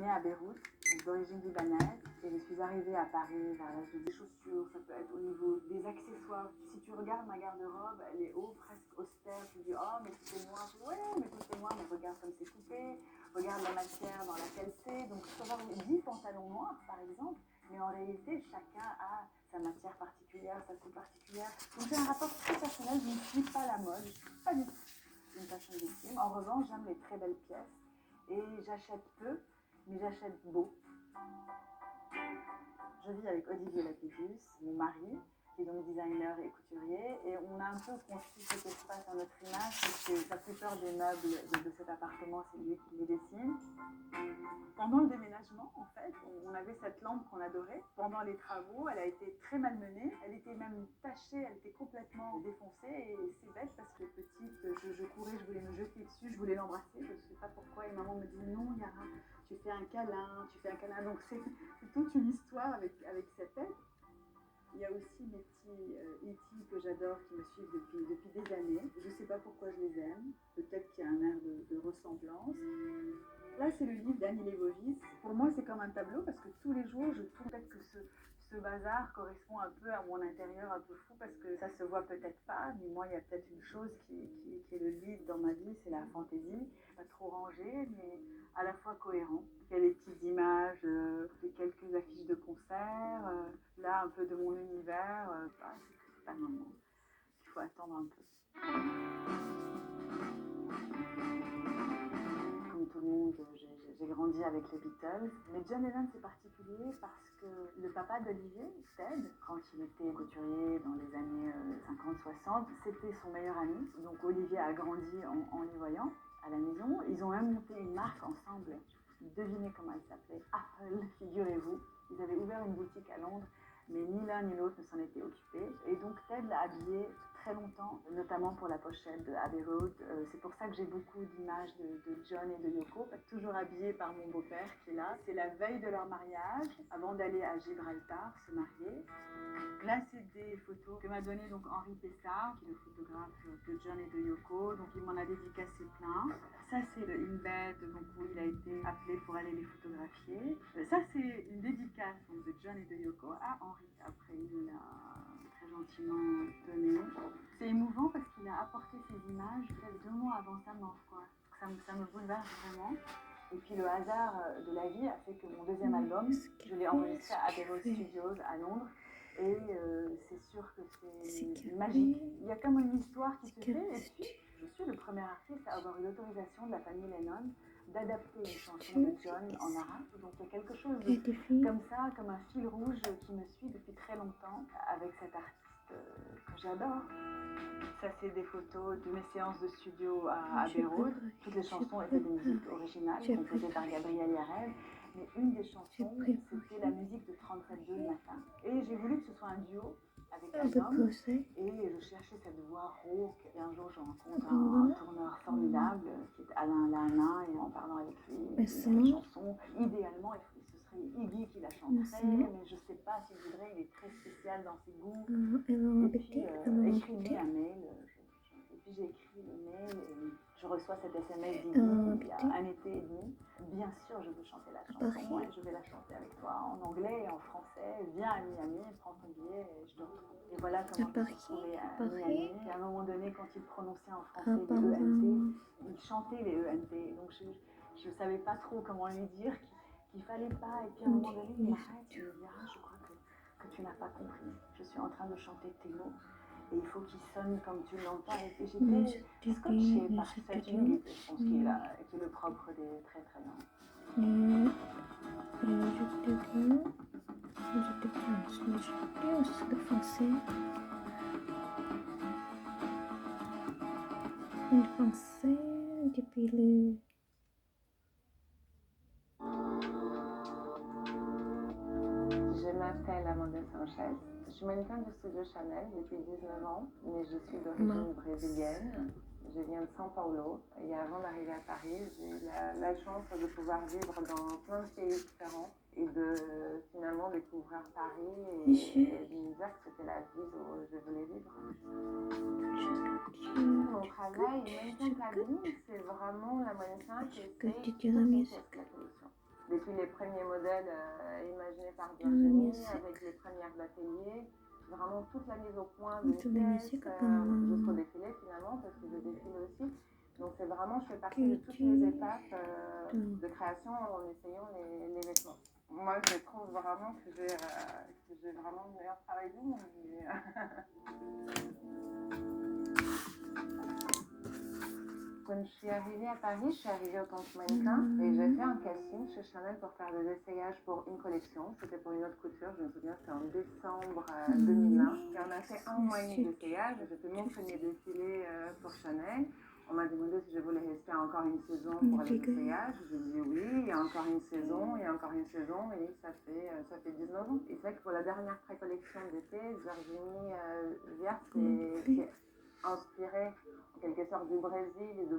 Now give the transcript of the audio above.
née à Beyrouth, donc d'origine libanaise, et je suis arrivée à Paris vers l'âge de 10 chaussures, ça peut être au niveau des accessoires. Si tu regardes ma garde-robe, elle est haut, presque austère, tu dis oh mais tout est noir, ouais mais tout est noir, mais regarde comme c'est coupé, regarde la matière dans laquelle c'est, donc je peux avoir 10 pantalons noirs par exemple, mais en réalité chacun a sa matière particulière, sa coupe particulière. Donc j'ai un rapport très personnel, je ne suis pas la mode, je ne suis pas du tout une fashion victime. En revanche, j'aime les très belles pièces et j'achète peu, mais j'achète beau. Je vis avec Olivier Lapidus, mon mari, qui est donc designer et couturier, et on a un peu construit cet espace à notre image, parce que la plupart des meubles de cet appartement, c'est lui qui les dessine. Pendant le déménagement, en fait, on avait cette lampe qu'on adorait. Pendant les travaux, elle a été très malmenée. Elle était même tachée, elle était complètement défoncée. Et c'est bête parce que petite, je courais, je voulais me jeter dessus, je voulais l'embrasser. Je ne sais pas pourquoi. Et maman me disait non, Yara, tu fais un câlin, tu fais un câlin. Donc c'est toute une histoire avec cette tête. Il y a aussi mes petits E.T. que j'adore, qui me suivent depuis des années. Je ne sais pas pourquoi je les aime. Peut-être qu'il y a un air de ressemblance. Là, c'est le livre d'Annie Leibovitz. Pour moi, c'est comme un tableau parce que tous les jours, je trouve peut-être que ce bazar correspond un peu à mon intérieur un peu fou parce que ça se voit peut-être pas, mais moi, il y a peut-être une chose qui est le lead dans ma vie, c'est la fantaisie. Pas trop rangé, mais à la fois cohérent. Il y a des petites images, quelques affiches de concerts, là, un peu de mon univers. C'est pas le moment. Il faut attendre un peu. Comme tout le monde, j'ai grandi avec les Beatles. Mais John Lennon, c'est particulier parce que le papa d'Olivier, Ted, quand il était couturier dans les années 50-60, c'était son meilleur ami. Donc Olivier a grandi en les voyant à la maison. Ils ont même monté une marque ensemble. Devinez comment elle s'appelait? Apple, figurez-vous. Ils avaient ouvert une boutique à Londres, mais ni l'un ni l'autre ne s'en était occupé. Et donc Ted l'a habillé très longtemps, notamment pour la pochette de Abbey Road. C'est pour ça que j'ai beaucoup d'images de John et de Yoko, toujours habillés par mon beau-père qui est là. C'est la veille de leur mariage, avant d'aller à Gibraltar se marier. Là, c'est des photos que m'a donné donc Henri Pessard, qui est le photographe de John et de Yoko. Donc, il m'en a dédicacé plein. Ça, c'est le in-bed, donc où il a été appelé pour aller les photographier. Ça, c'est une dédicace donc, de John et de Yoko à Henri. Après, il l'a très gentiment donné. C'est émouvant parce qu'il a apporté ces images peut-être 2 mois avant sa mort, quoi. Ça me bouleverse vraiment. Et puis le hasard de la vie a fait que mon deuxième album, je l'ai enregistré à Abbey Road Studios à Londres. Et c'est sûr que c'est magique. Il y a comme une histoire qui se fait. Et puis, je suis le premier artiste à avoir eu l'autorisation de la famille Lennon d'adapter une chanson de John en arabe. Donc il y a quelque chose comme ça, comme un fil rouge qui me suit depuis très longtemps avec cet artiste que j'adore. Ça, c'est des photos de mes séances de studio à Abbey Road. Toutes les chansons étaient des musiques originales, composées par Gabriel Yared. Mais une des chansons, c'était la musique de 37.2 le matin. Et j'ai voulu que ce soit un duo avec un homme. Et je cherchais cette voix rauque. Et un jour, je rencontre un tourneur formidable qui est Alain Lana. Et en parlant avec lui, il me dit cette chanson, idéalement, ce serait Iggy qui la chanterait. Mais je ne sais pas s'il voudrait, il est très spécial dans ses goûts. Et puis, écris-lui un mail. Et puis j'ai écrit le mail et je reçois cet SMS d'Iggy il y a un été et demi. Bien sûr, je veux chanter la chanson et je vais la chanter avec toi en anglais et en français. Viens à Miami, prends ton billet et je te retrouve. Et voilà comment je me suis trouvée à Miami. Et à un moment donné, quand il prononçait en français les ENT, il chantait les ENT. Donc je ne savais pas trop comment lui dire qu'il ne fallait pas. Et puis à un moment donné, il m'arrête et il me dit ah, je crois que tu n'as pas compris. Je suis en train de chanter tes mots. Et il faut qu'il sonne comme tu l'entends. Et j'étais scotchée par cette humilité, je pense, qui est le propre des très très longs. Le français. Le français, depuis le... Je m'appelle Amanda Sanchez. Je suis mannequin du studio Chanel depuis 19 ans, mais je suis d'origine brésilienne. Je viens de São Paulo et avant d'arriver à Paris, j'ai eu la chance de pouvoir vivre dans plein de pays différents et de finalement découvrir Paris et de me dire que c'était la ville où je voulais vivre. Mon travail, mannequin cabine, c'est vraiment la mannequin qui essaie de la pollution. Depuis les premiers modèles imaginés par bien Virginie, sûr. avec les premières d'atelier, vraiment toute la mise au point Ну, d'une тогда не pièce всегда jusqu'au там défilé finalement, parce que je défile aussi. Donc c'est vraiment, je fais partie de toutes les кити. étapes de création en essayant les vêtements. Moi, je trouve vraiment que j'ai vraiment le meilleur travail du monde. Quand je suis arrivée à Paris, je suis arrivée en tant que mannequin et j'ai fait un casting chez Chanel pour faire des essayages pour une collection. C'était pour une autre couture, je me souviens, c'était en décembre 2001. Et on a fait un mois et demi d'essayage. C'était mon premier défilé pour Chanel. On m'a demandé si je voulais rester encore une saison pour les essayages. J'ai dit oui, il y a encore une saison, il y a encore une saison, et ça fait 19 ans. Et c'est vrai que pour la dernière pré-collection d'été, Virginie Viard s'est inspirée en quelque sorte du Brésil et de